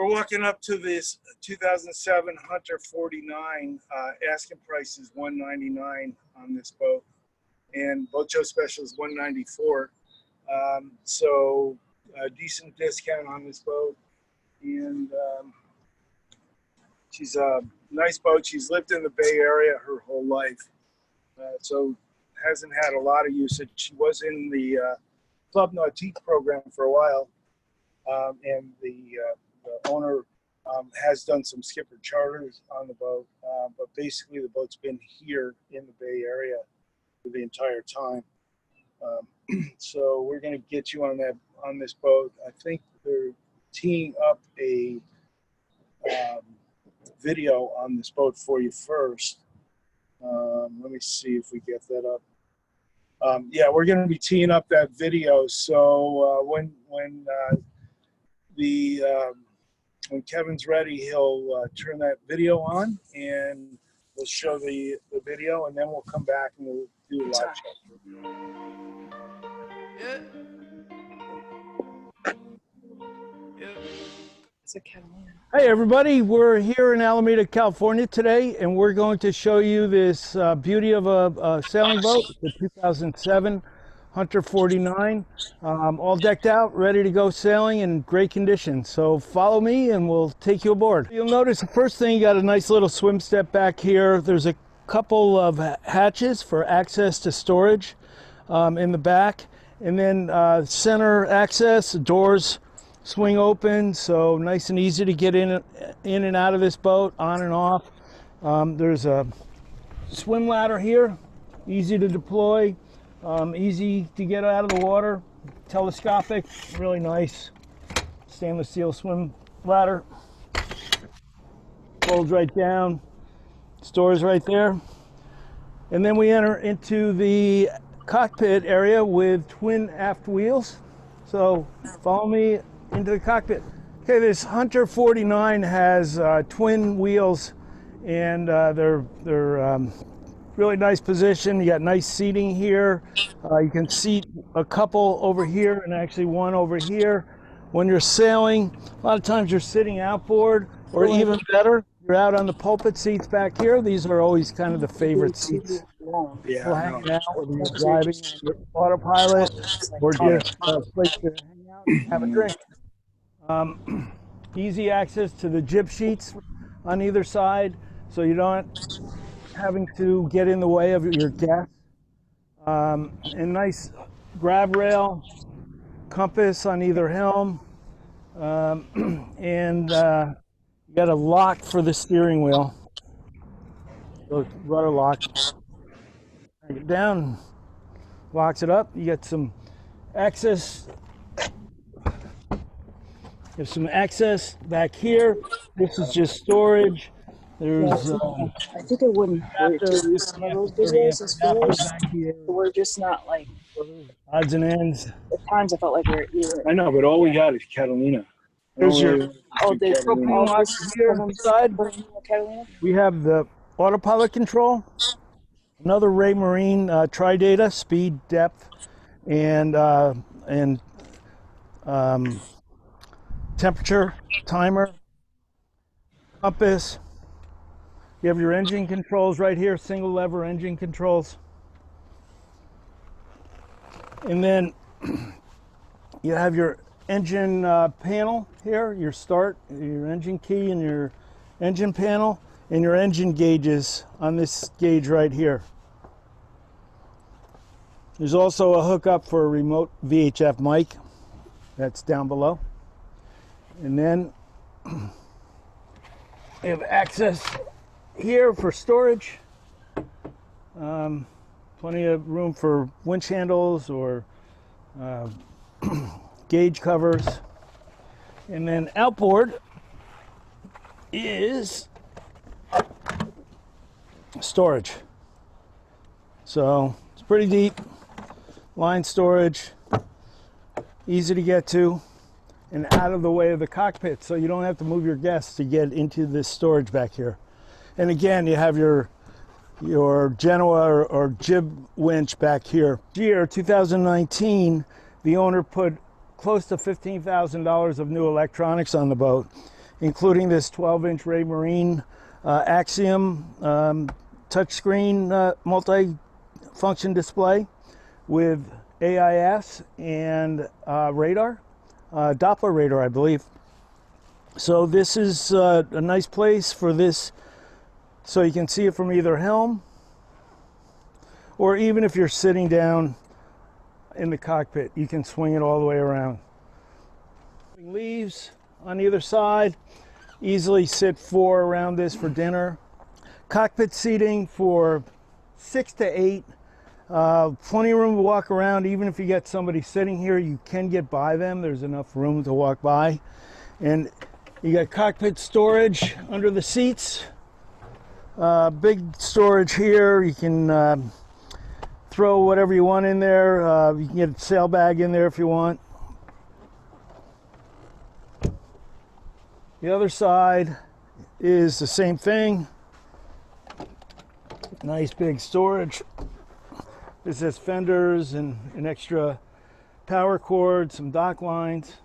We're walking up to this 2007 Hunter 49. Asking price is $199 on this boat, and boat show special is $194. So a decent discount on this boat, and she's a nice boat. She's lived in the Bay Area her whole life, so hasn't had a lot of usage. She was in the Club Nautique program for a while, and the owner has done some skipper charters on the boat, but basically the boat's been here in the Bay Area for the entire time. So we're going to get you on this boat. I think they're teeing up a video on this boat for you first. Let me see if we get that up. Yeah, we're going to be teeing up that video. So when Kevin's ready, he'll turn that video on, and we'll show the video, and then we'll come back and we'll do a live chat. Yeah. Yeah. It's a Catalina. Hey everybody, we're here in Alameda, California today, and we're going to show you this beauty of a sailing boat, the 2007 Hunter 49, all decked out, ready to go sailing in great condition. So follow me and we'll take you aboard. You'll notice the first thing, you got a nice little swim step back here. There's a couple of hatches for access to storage in the back, and then center access, doors swing open, so nice and easy to get in and out of this boat, on and off. There's a swim ladder here, easy to deploy, easy to get out of the water, telescopic, really nice stainless steel swim ladder. Folds right down, stores right there. And then we enter into the cockpit area with twin aft wheels. So follow me into the cockpit. Okay, this Hunter 49 has twin wheels, and they're really nice position. You got nice seating here. You can seat a couple over here and actually one over here. When you're sailing, a lot of times you're sitting outboard, or even better, you're out on the pulpit seats back here. These are always kind of the favorite seats. Yeah, We'll hang out when you're driving autopilot, or just a place to hang out and have a drink. Easy access to the jib sheets on either side, so you're not having to get in the way of your guests. And nice grab rail, compass on either helm, and you got a lock for the steering wheel. So it's rudder lock. Bring it down, locks it up. You get some access. There's some access back here. This is just storage. There's I think it wouldn't hurt to use some of those videos as fillers. We're just not like odds and ends. at times I felt like we were either. I know, but all we got is Catalina. Here's your They propane lock here on the side. Catalina. We have the autopilot control, another Ray Marine tri-data, speed, depth, and temperature, timer, compass. You have your engine controls right here, single lever engine controls. And then you have your engine panel here, your start, your engine key and your engine panel, and your engine gauges on this gauge right here. There's also a hookup for a remote VHF mic that's down below. And then we have access here for storage. Plenty of room for winch handles or gauge covers. And then outboard is storage. So it's pretty deep, line storage, easy to get to, and out of the way of the cockpit, so you don't have to move your guests to get into this storage back here. And again, you have your Genoa or jib winch back here. Year 2019, the owner put close to $15,000 of new electronics on the boat, including this 12-inch Raymarine Axiom touchscreen multi-function display with AIS and radar, Doppler radar, I believe. So this is a nice place for this, so you can see it from either helm, or even if you're sitting down in the cockpit, you can swing it all the way around. Leaves on either side, easily sit 4 around this for dinner. Cockpit seating for 6 to 8. Plenty of room to walk around. Even if you get somebody sitting here, you can get by them. There's enough room to walk by. And you got cockpit storage under the seats. Big storage here. You can throw whatever you want in there. You can get a sail bag in there if you want. The other side is the same thing. Nice big storage. This has fenders and an extra power cord, some dock lines.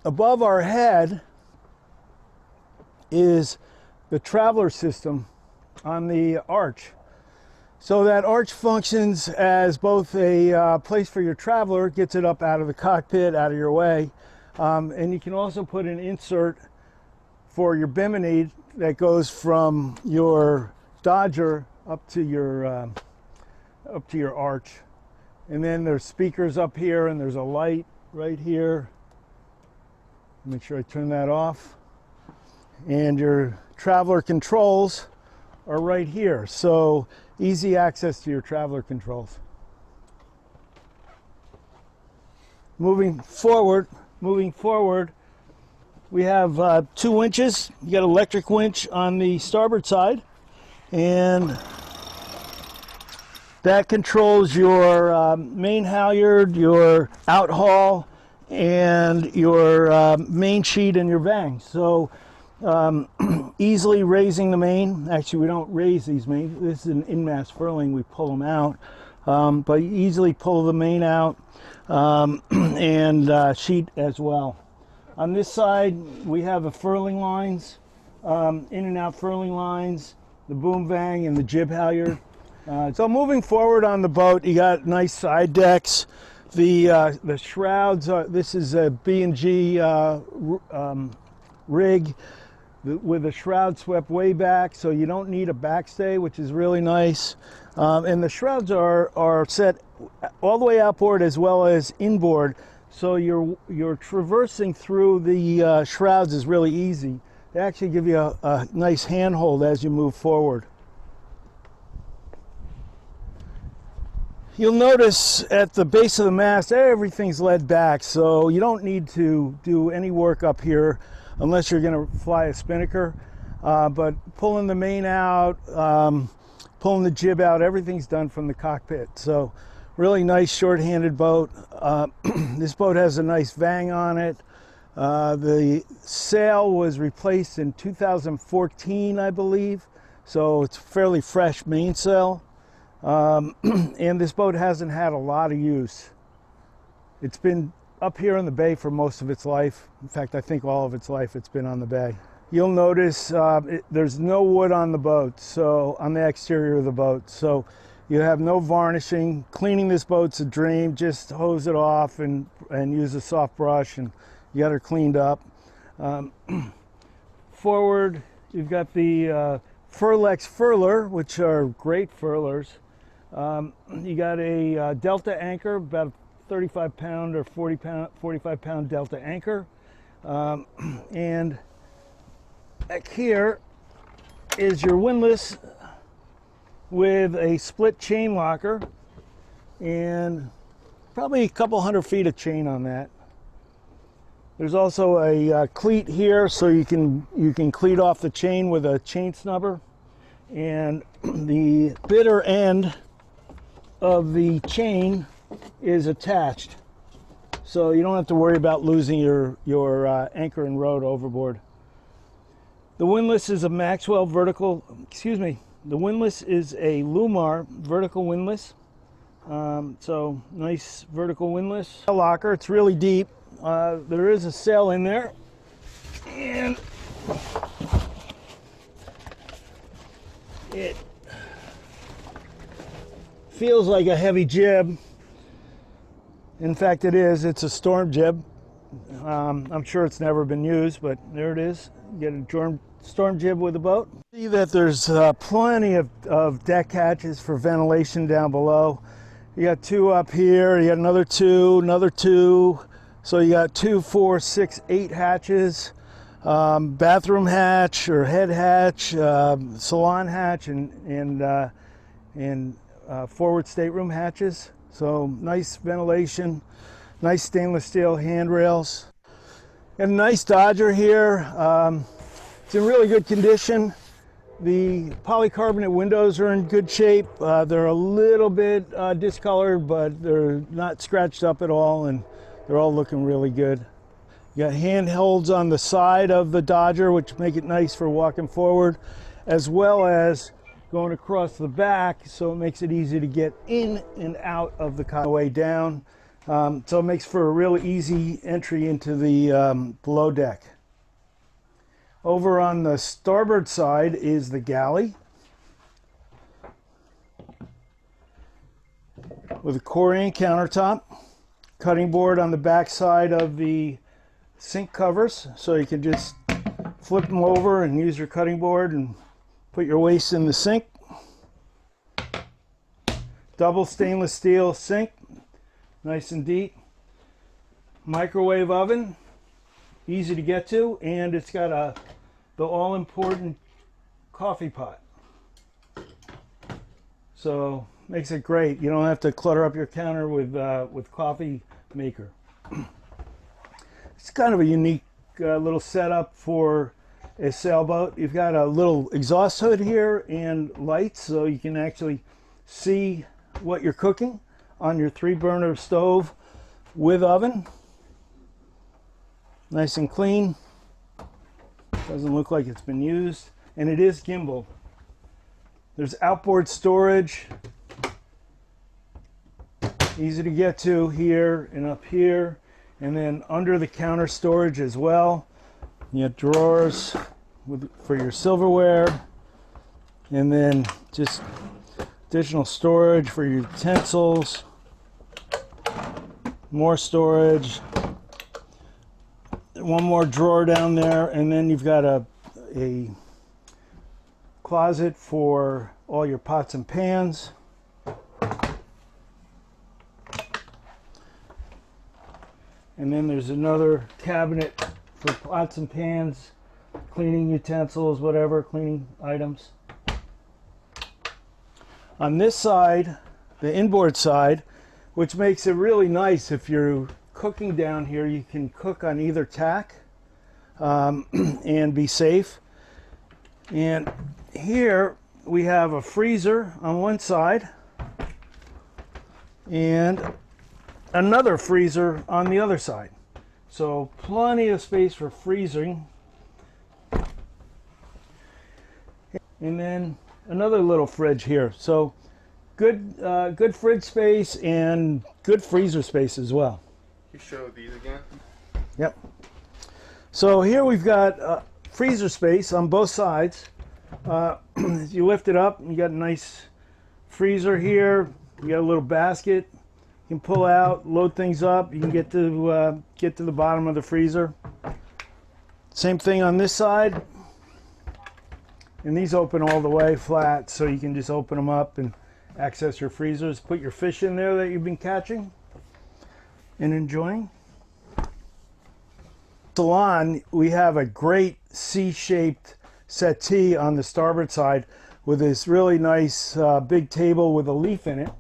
Above our head is the traveler system on the arch. So that arch functions as both a place for your traveler, gets it up out of the cockpit, out of your way, and you can also put an insert for your bimini that goes from your Dodger up to your arch. And then there's speakers up here, and there's a light right here. Make sure I turn that off. And your traveler controls are right here. So easy access to your traveler controls. Moving forward, we have 2 winches. You got an electric winch on the starboard side, and that controls your main halyard, your outhaul, and your main sheet and your vang. So easily raising the main. Actually, we don't raise these main. This is an in-mast furling. We pull them out, but you easily pull the main out and sheet as well. On this side, we have the furling lines, in and out furling lines, the boom vang, and the jib halyard. So moving forward on the boat, you got nice side decks. The shrouds are, this is a B&G rig with the shroud swept way back, so you don't need a backstay, which is really nice. And the shrouds are set all the way outboard as well as inboard, so you're traversing through the shrouds is really easy. They actually give you a nice handhold as you move forward. You'll notice at the base of the mast, everything's led back, so you don't need to do any work up here unless you're going to fly a spinnaker. But pulling the main out, pulling the jib out, everything's done from the cockpit. So really nice short-handed boat. This boat has a nice vang on it. The sail was replaced in 2014, I believe, so it's fairly fresh mainsail. And this boat hasn't had a lot of use. It's been up here in the bay for most of its life. In fact, I think all of its life it's been on the bay. You'll notice there's no wood on the boat, so on the exterior of the boat, so you have no varnishing. Cleaning this boat's a dream. Just hose it off and use a soft brush, and you got her cleaned up. Forward, you've got the Furlex furler, which are great furlers. You got a Delta anchor, about 35 pound or 45 pound Delta anchor. And back here is your windlass with a split chain locker and probably a couple 100 feet of chain on that. There's also a cleat here, so you can cleat off the chain with a chain snubber, and the bitter end of the chain is attached, so you don't have to worry about losing your anchor and rode overboard. The windlass is a The windlass is a Lumar vertical windlass. So nice vertical windlass. A locker, it's really deep. There is a sail in there, and it feels like a heavy jib. In fact, it is. It's a storm jib. I'm sure it's never been used, but there it is. You get a storm jib with a boat. See that there's plenty of deck hatches for ventilation down below. You got 2 up here, you got another 2, so you got 2, 4, 6, 8 hatches. Bathroom hatch or head hatch, salon hatch, and forward stateroom hatches. So nice ventilation, nice stainless steel handrails. Got a nice Dodger here. It's in really good condition. The polycarbonate windows are in good shape. They're a little bit discolored, but they're not scratched up at all, and they're all looking really good. You got handholds on the side of the Dodger, which make it nice for walking forward, as well as going across the back, so it makes it easy to get in and out of the car way down. So it makes for a really easy entry into the below deck. Over on the starboard side is the galley with a Corian countertop, cutting board on the back side of the sink covers, so you can just flip them over and use your cutting board and put your waste in the sink. Double stainless steel sink, nice and deep. Microwave oven, easy to get to, and it's got the all-important coffee pot. So makes it great. You don't have to clutter up your counter with coffee maker. It's kind of a unique little setup for a sailboat. You've got a little exhaust hood here and lights, so you can actually see what you're cooking on your 3-burner stove with oven. Nice and clean. Doesn't look like it's been used, and it is gimbal. There's outboard storage, easy to get to here and up here, and then under the counter storage as well. You have drawers for your silverware, and then just additional storage for your utensils, more storage, one more drawer down there, and then you've got a closet for all your pots and pans. And then there's another cabinet for pots and pans, cleaning utensils, whatever, cleaning items. On this side, the inboard side, which makes it really nice if you're cooking down here, you can cook on either tack and be safe. And here we have a freezer on one side and another freezer on the other side. So plenty of space for freezing. And then another little fridge here. So good fridge space and good freezer space as well. You show these again? Yep. So here we've got freezer space on both sides. You lift it up, you got a nice freezer here. You got a little basket. You can pull out, load things up. You can get to the bottom of the freezer. Same thing on this side. And these open all the way flat, so you can just open them up and access your freezers. Put your fish in there that you've been catching and enjoying. Salon, we have a great C-shaped settee on the starboard side with this really nice big table with a leaf in it.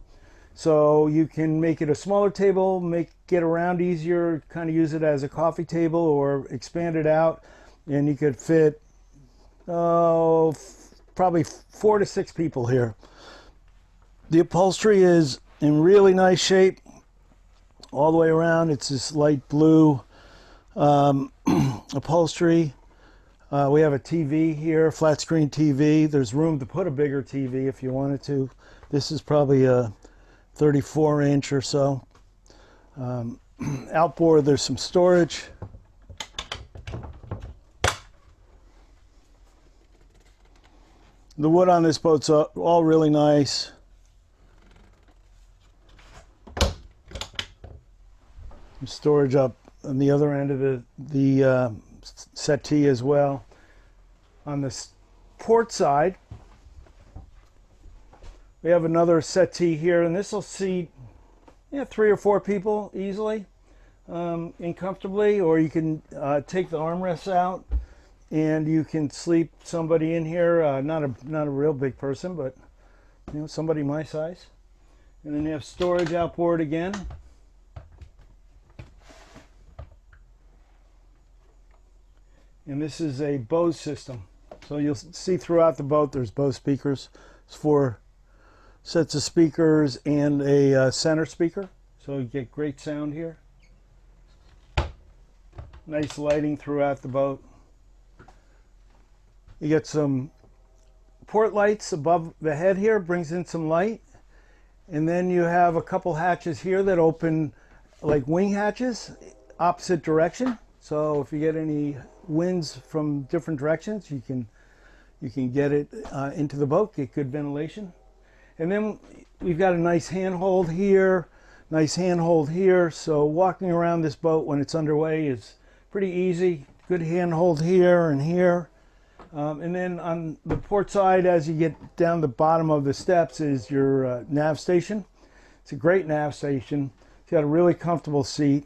So you can make it a smaller table, get around easier, kind of use it as a coffee table or expand it out, and you could fit probably 4 to 6 people here. The upholstery is in really nice shape all the way around. It's this light blue upholstery. We have a TV here, flat screen TV. There's room to put a bigger TV if you wanted to. This is probably a 34-inch or so. Outboard, there's some storage. The wood on this boat's all really nice. Some storage up on the other end of the settee as well. On the port side, we have another settee here, and this will seat 3 or 4 people easily and comfortably, or you can take the armrests out and you can sleep somebody in here, not a real big person, but somebody my size. And then you have storage outboard again. And this is a Bose system. So you'll see throughout the boat there's Bose speakers. It's 4 sets of speakers and a center speaker. So you get great sound here. Nice lighting throughout the boat. You get some port lights above the head here, brings in some light. And then you have a couple hatches here that open like wing hatches, opposite direction. So if you get any winds from different directions, you can get it into the boat, get good ventilation. And then we've got a nice handhold here, so walking around this boat when it's underway is pretty easy. Good handhold here and here. And then on the port side, as you get down the bottom of the steps, is your nav station. It's a great nav station. It's got a really comfortable seat.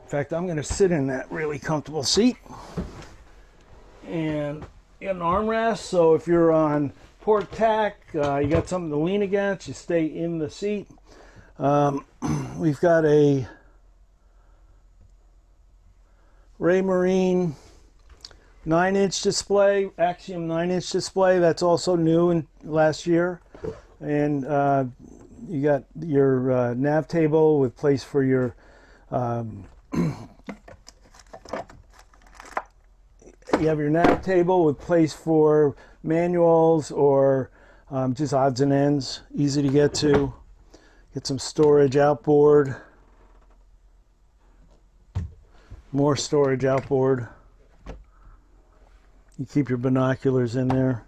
In fact, I'm going to sit in that really comfortable seat. And you got an armrest, so if you're on port tack, you got something to lean against, you stay in the seat. We've got a Raymarine 9-inch display, Axiom 9-inch display. That's also new in last year. And you got your nav table with place for your you have your nav table with place for manuals or just odds and ends, easy to get to. Get some storage outboard. More storage outboard. You keep your binoculars in there.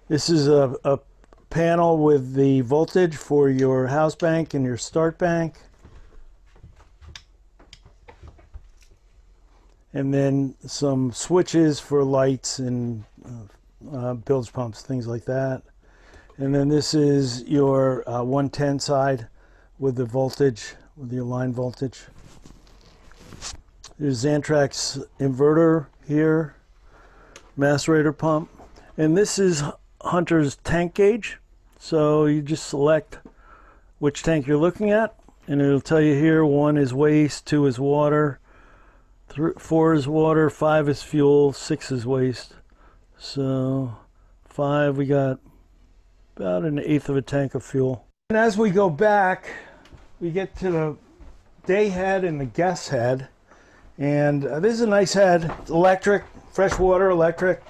This is a panel with the voltage for your house bank and your start bank. And then some switches for lights and bilge pumps, things like that. And then this is your 110 side with the voltage, with your line voltage. There's Xantrax inverter here, macerator pump. And this is Hunter's tank gauge. So you just select which tank you're looking at, and it'll tell you here 1 is waste, 2 is water, 4 is water, 5 is fuel, 6 is waste. So 5, we got about 1/8 of a tank of fuel. And as we go back, we get to the day head and the guest head. And this is a nice head. It's electric, freshwater electric.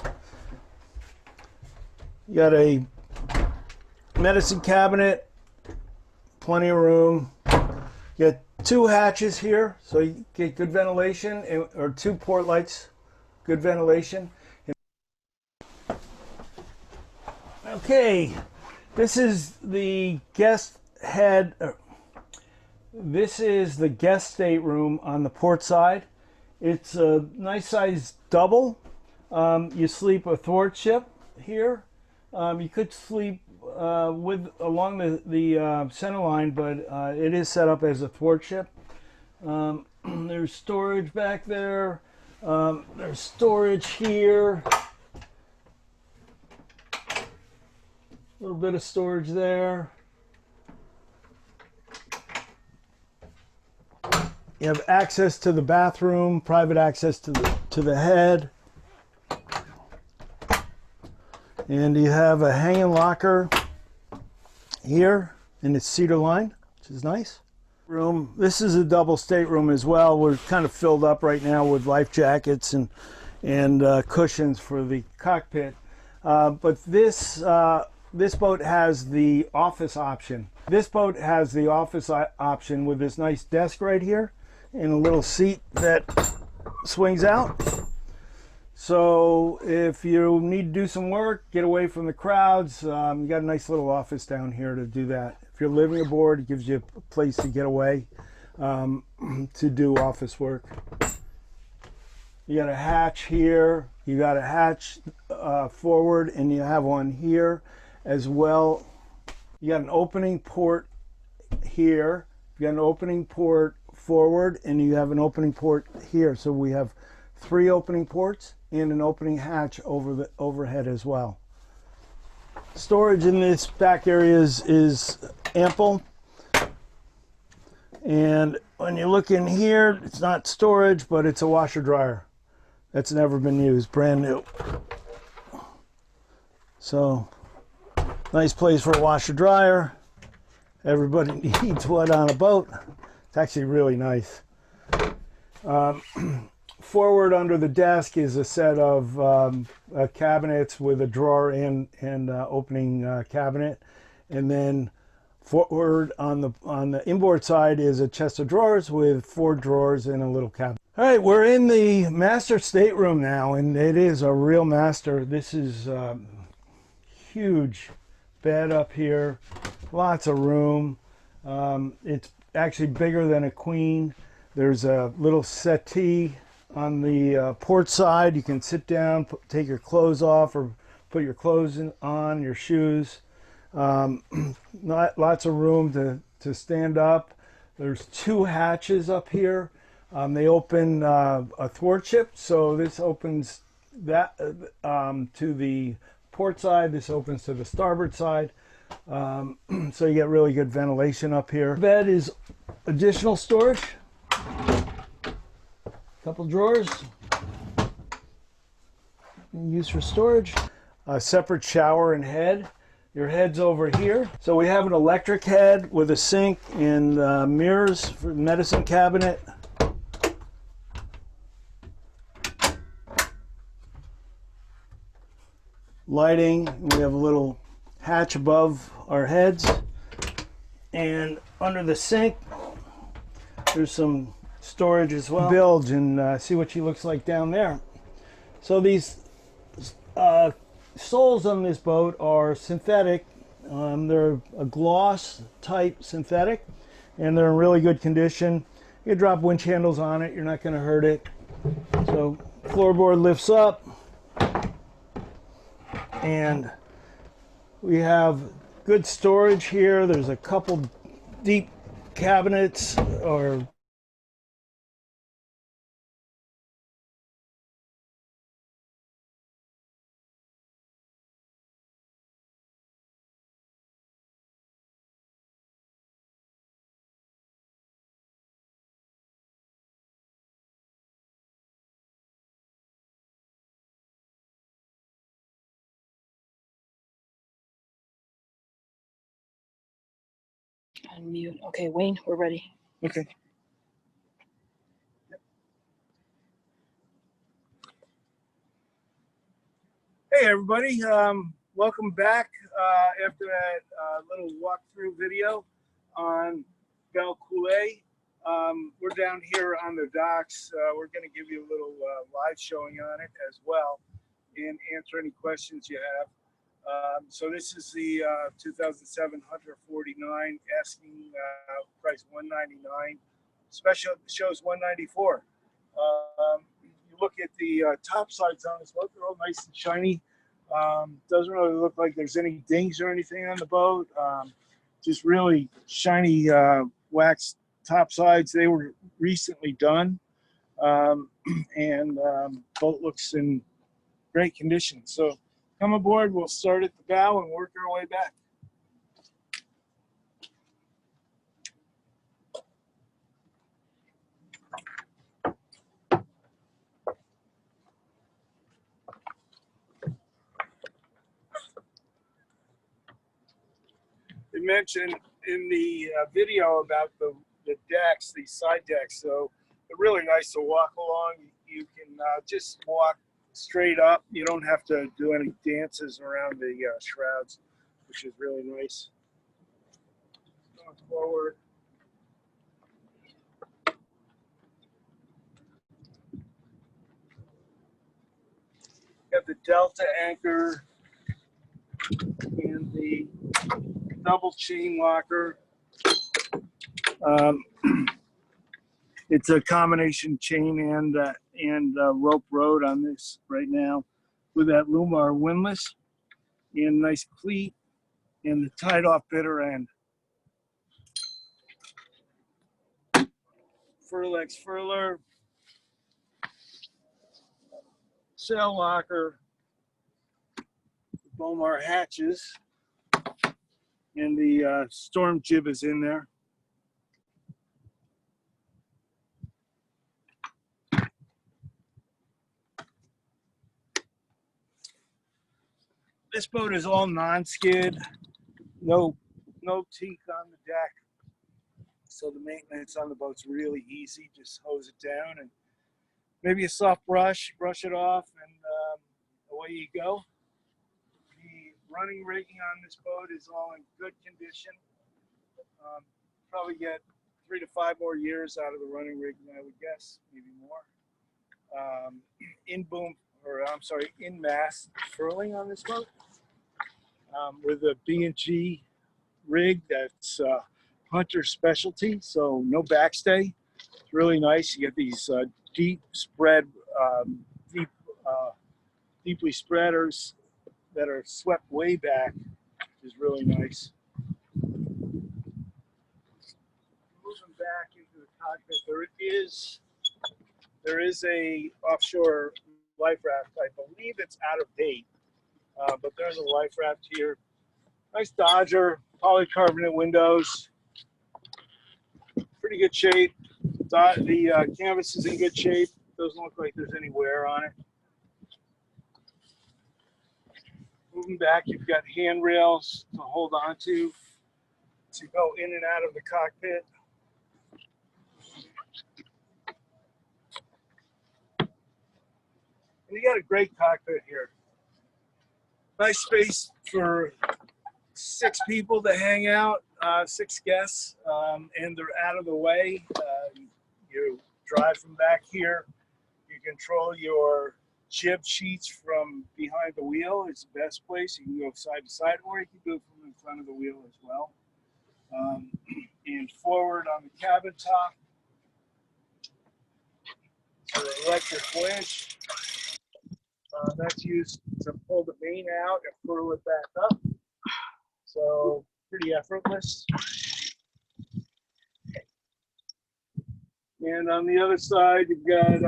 You got a medicine cabinet, plenty of room. You got 2 hatches here, so you get good ventilation, or 2 port lights, good ventilation. Okay, this is the guest head. This is the guest stateroom on the port side. It's a nice size double. You sleep athwartship here. You could sleep along the center line, but it is set up as a thwartship. There's storage back there. There's storage here. A little bit of storage there. You have access to the bathroom, private access to the head. And you have a hanging locker here in its cedar line, which is nice. This is a double stateroom as well. We're kind of filled up right now with life jackets and cushions for the cockpit. But this This boat has the office option. This boat has the office option with this nice desk right here and a little seat that swings out. So if you need to do some work, get away from the crowds, you got a nice little office down here to do that. If you're living aboard, it gives you a place to get away to do office work. You got a hatch here, you got a hatch forward, and you have one here as well. You got an opening port here, you got an opening port forward, and you have an opening port here. So we have 3 opening ports and an opening hatch over the overhead as well. Storage in this back area is ample. And when you look in here, it's not storage, but it's a washer dryer that's never been used, brand new. So nice place for a washer dryer. Everybody needs one on a boat. It's actually really nice. Forward under the desk is a set of cabinets with a drawer and opening cabinet, and then forward on the inboard side is a chest of drawers with 4 drawers and a little cabinet. All right, we're in the master stateroom now, and it is a real master. This is huge bed up here, lots of room. It's actually bigger than a queen. There's a little settee on the port side. You can sit down, take your clothes off, or put your clothes on, your shoes. Lots of room to stand up. There's 2 hatches up here. They open a thwartship, so this opens that to the port side. This opens to the starboard side. So you get really good ventilation up here. Bed is additional storage. Couple drawers used for storage. A separate shower and head. Your head's over here. So we have an electric head with a sink and mirrors for the medicine cabinet. Lighting. We have a little hatch above our heads. And under the sink, there's some storage as well. Bilge and see what she looks like down there. So these soles on this boat are synthetic. They're a gloss type synthetic, and they're in really good condition. You drop winch handles on it, you're not going to hurt it. So floorboard lifts up, and we have good storage here. There's a couple deep cabinets or Unmute. Okay, Wayne, we're ready. Okay. Hey everybody, welcome back after that little walkthrough video on Belle Coulee. We're down here on the docks. We're going to give you a little live showing on it as well and answer any questions you have. So this is the 2007 Hunter 49, asking price $199. Special shows $194. You look at the top sides on this boat; they're all nice and shiny. Doesn't really look like there's any dings or anything on the boat. Just really shiny wax top sides. They were recently done, and boat looks in great condition. So come aboard. We'll start at the bow and work our way back. They mentioned in the video about the decks, these side decks. So they're really nice to walk along. You can just walk straight up. You don't have to do any dances around the shrouds, which is really nice. Going forward. You have the Delta anchor and the double chain locker. It's a combination chain and rope rode on this right now with that Lumar windlass and nice cleat and the tied off bitter end. Furlex furler, sail locker, Bomar hatches, and the storm jib is in there. This boat is all non-skid, no teak on the deck, so the maintenance on the boat's really easy. Just hose it down and maybe a soft brush it off, and away you go. The running rigging on this boat is all in good condition. Probably get 3 to 5 more years out of the running rigging, I would guess, maybe more. In mast furling on this boat with a B&G rig that's Hunter specialty, so no backstay. It's really nice. You get these deeply spreaders that are swept way back, which is really nice. Moving back into the cockpit, there is a offshore life raft. I believe it's out of date, but there's a life raft here. Nice Dodger, polycarbonate windows, pretty good shape. The canvas is in good shape. Doesn't look like there's any wear on it. Moving back, you've got handrails to hold on to go in and out of the cockpit. And you got a great cockpit here. Nice space for 6 people to hang out, 6 guests, and they're out of the way. You drive from back here. You control your jib sheets from behind the wheel. It's the best place. You can go side to side, or you can do it from in front of the wheel as well. And forward on the cabin top, so the electric winch. That's used to pull the main out and furl it back up. So pretty effortless. And on the other side, you've got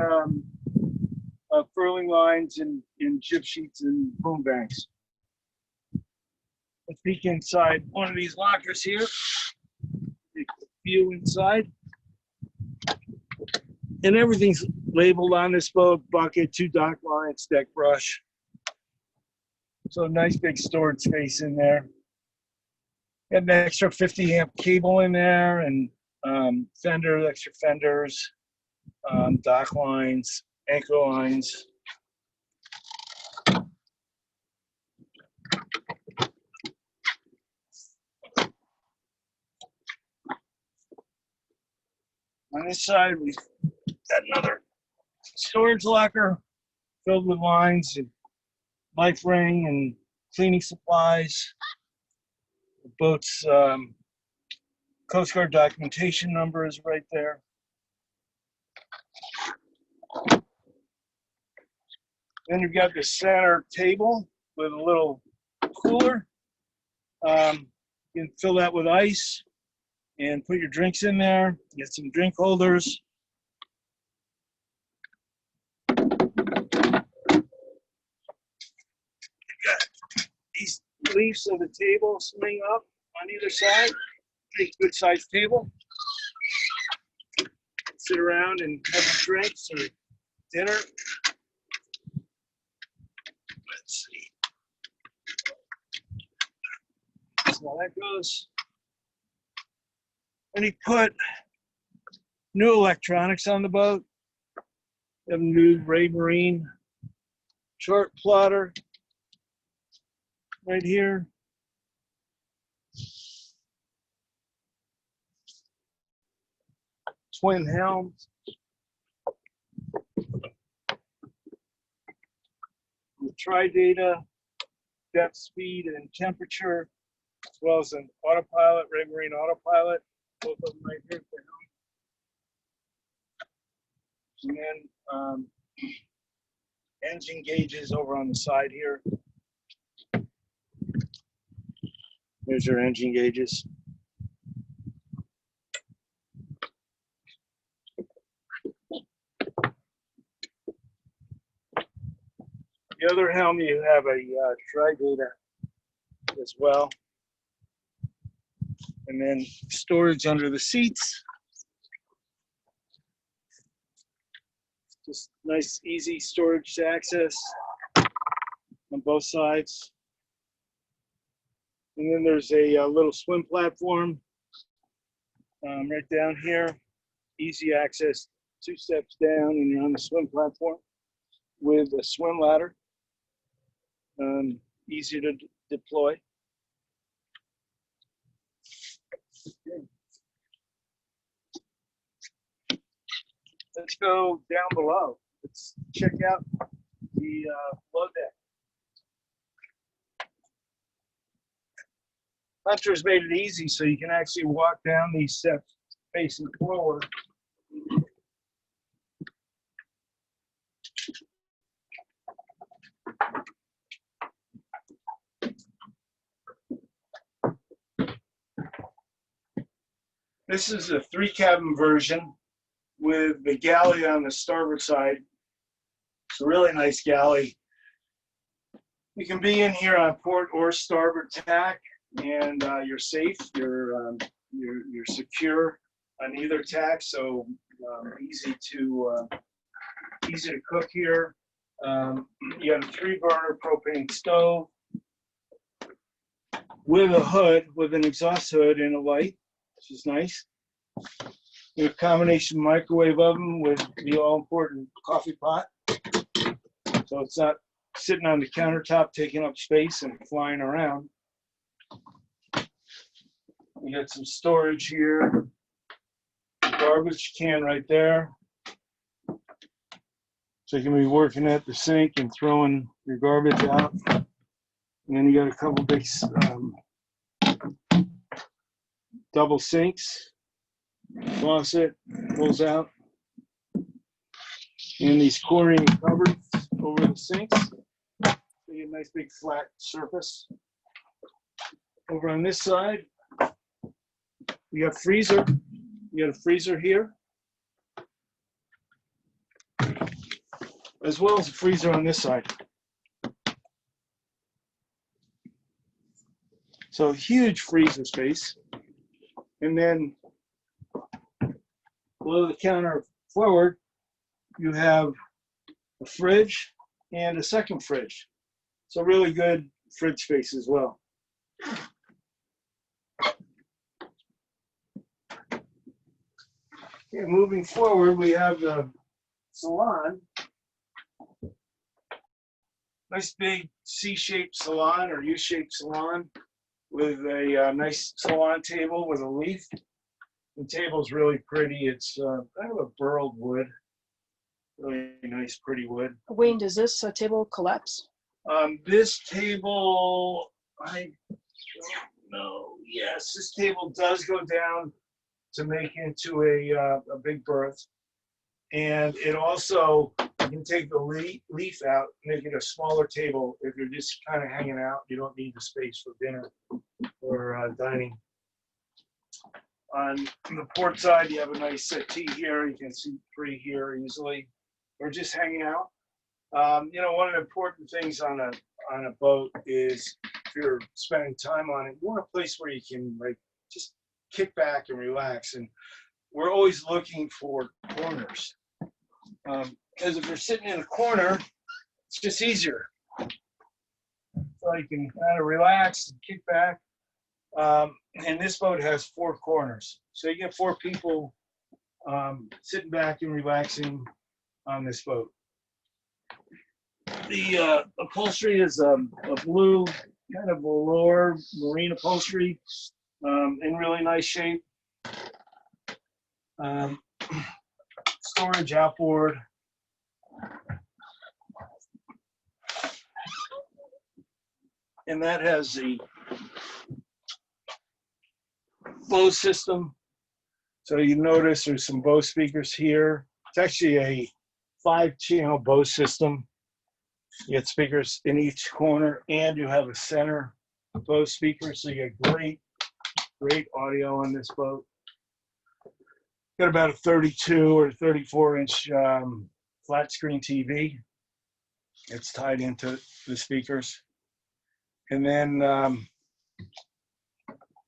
furling lines and jib sheets and boom banks. Let's peek inside one of these lockers here. View inside. And everything's labeled on this boat: bucket, 2 dock lines, deck brush. So nice big storage space in there. Got an extra 50 amp cable in there, and extra fenders, dock lines, anchor lines. On this side, we've got another storage locker filled with lines and life ring and cleaning supplies. The boat's Coast Guard documentation number is right there. Then you've got the center table with a little cooler. You can fill that with ice and put your drinks in there. Get some drink holders. These leaves of the table swing up on either side. Pretty good sized table. Sit around and have your drinks or dinner. Let's see. That's how that goes. And he put new electronics on the boat. We have a new Ray Marine chart plotter right here. twin helms. The tri-data, depth, speed, and temperature, as well as an autopilot, Raymarine autopilot. Both of them right here at the helm. And then engine gauges over on the side here. There's your engine gauges. The other helm, you have a tri-data as well. And then storage under the seats. Just nice, easy storage to access on both sides. And then there's a little swim platform right down here. Easy access, 2 steps down and you're on the swim platform with a swim ladder. Easy to deploy. Let's go down below. Let's check out the below deck. Hunter's made it easy so you can actually walk down these steps facing forward. This is a 3-cabin version with the galley on the starboard side. It's a really nice galley. You can be in here on port or starboard tack, and you're safe. You're secure on either tack, so easy to cook here. You have a 3-burner propane stove with a hood, with an exhaust hood and a light, which is nice. You have a combination microwave oven with the all-important coffee pot, so it's not sitting on the countertop taking up space and flying around. You got some storage here, garbage can right there, so you can be working at the sink and throwing your garbage out. And then you got a couple big double sinks. Faucet pulls out, and these chlorine cupboards over the sinks. So you get a nice big flat surface. Over on this side, you got freezer. You got a freezer here, as well as a freezer on this side. So huge freezer space, and then below the counter forward, you have a fridge and a second fridge. So really good fridge space as well. Okay, moving forward, we have the salon. Nice big C-shaped salon or U-shaped salon with a nice salon table with a leaf. The table's really pretty. It's kind of a burled wood, really nice, pretty wood. Wayne, does this table collapse? This table, I don't know. Yes, this table does go down to make into a big berth, and it also, you can take the leaf out, make it a smaller table if you're just kind of hanging out. You don't need the space for dinner or dining. On the port side, you have a nice settee here. You can see 3 here easily, or just hanging out. You know, one of the important things on a boat is if you're spending time on it, you want a place where you can like just kick back and relax. And we're always looking for corners, because if you're sitting in a corner, it's just easier. So you can kind of relax and kick back. And this boat has 4 corners, so you get 4 people sitting back and relaxing on this boat. The upholstery is a blue kind of velour marine upholstery in really nice shape. storage outboard. And that has the Bose system. So you notice there's some Bose speakers here. It's actually a 5-channel Bose system. You get speakers in each corner, and you have a center Bose speaker, so you get great audio on this boat. Got about a 32 or 34-inch flat screen TV. It's tied into the speakers. And then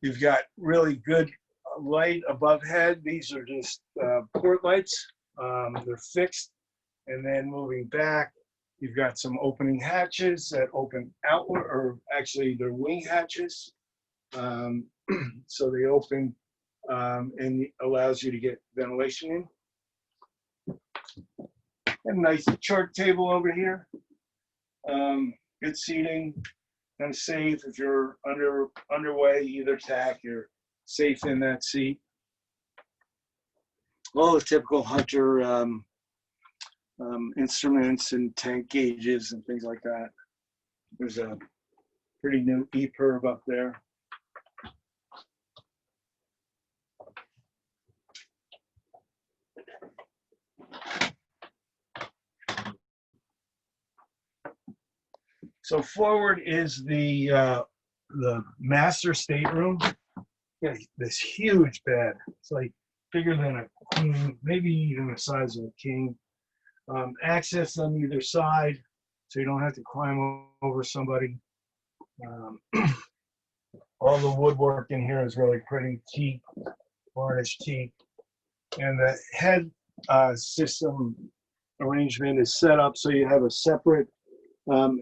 you've got really good light above head. These are just port lights. They're fixed. And then moving back, you've got some opening hatches that open outward, or actually they're wing hatches. So they open and allows you to get ventilation in. And nice chart table over here. Good seating, kind of safe if you're underway, either tack, you're safe in that seat. All the typical Hunter instruments and tank gauges and things like that. There's a pretty new E-perv up there. So forward is the master stateroom. Yeah, this huge bed. It's like bigger than a queen, maybe even the size of a king. Access on either side, so you don't have to climb over somebody. All the woodwork in here is really pretty teak, varnished teak. And the head system arrangement is set up so you have a separate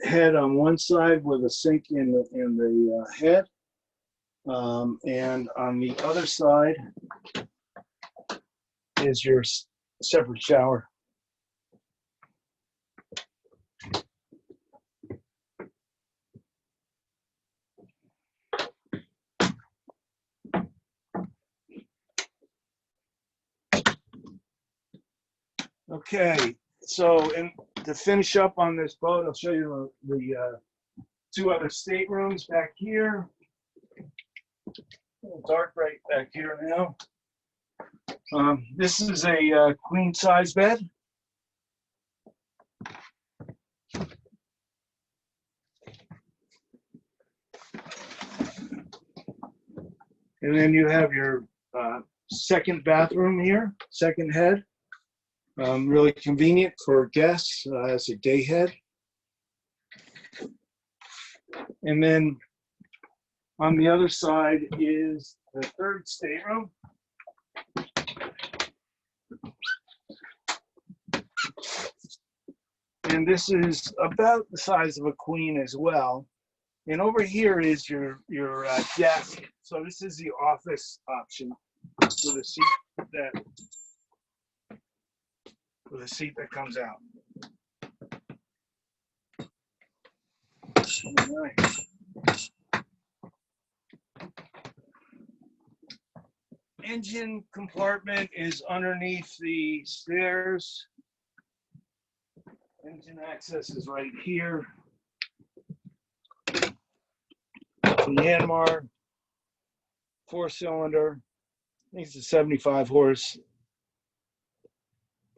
head on one side with a sink in the head. And on the other side is your separate shower. Okay, so to finish up on this boat, I'll show you the two other staterooms back here. A little dark right back here now. This is a queen size bed. And then you have your second bathroom here, second head. Really convenient for guests as a day head. And then on the other side is the third stateroom. And this is about the size of a queen as well. And over here is your desk. So this is the office option with a seat that comes out. All right. Engine compartment is underneath the stairs. Engine access is right here. The Yanmar 4-cylinder. I think it's a 75 horse.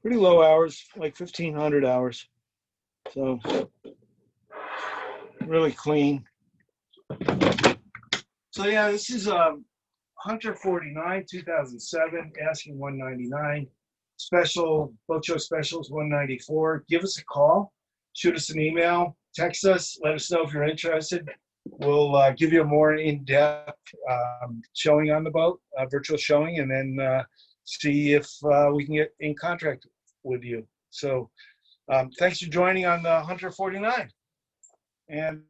Pretty low hours, like 1,500 hours. So really clean. So yeah, this is Hunter 49, 2007, asking 199. Special, boat show specials 194. Give us a call, shoot us an email, text us, let us know if you're interested. We'll give you a more in-depth showing on the boat, virtual showing, and then see if we can get in contract with you. So thanks for joining on the Hunter 49. And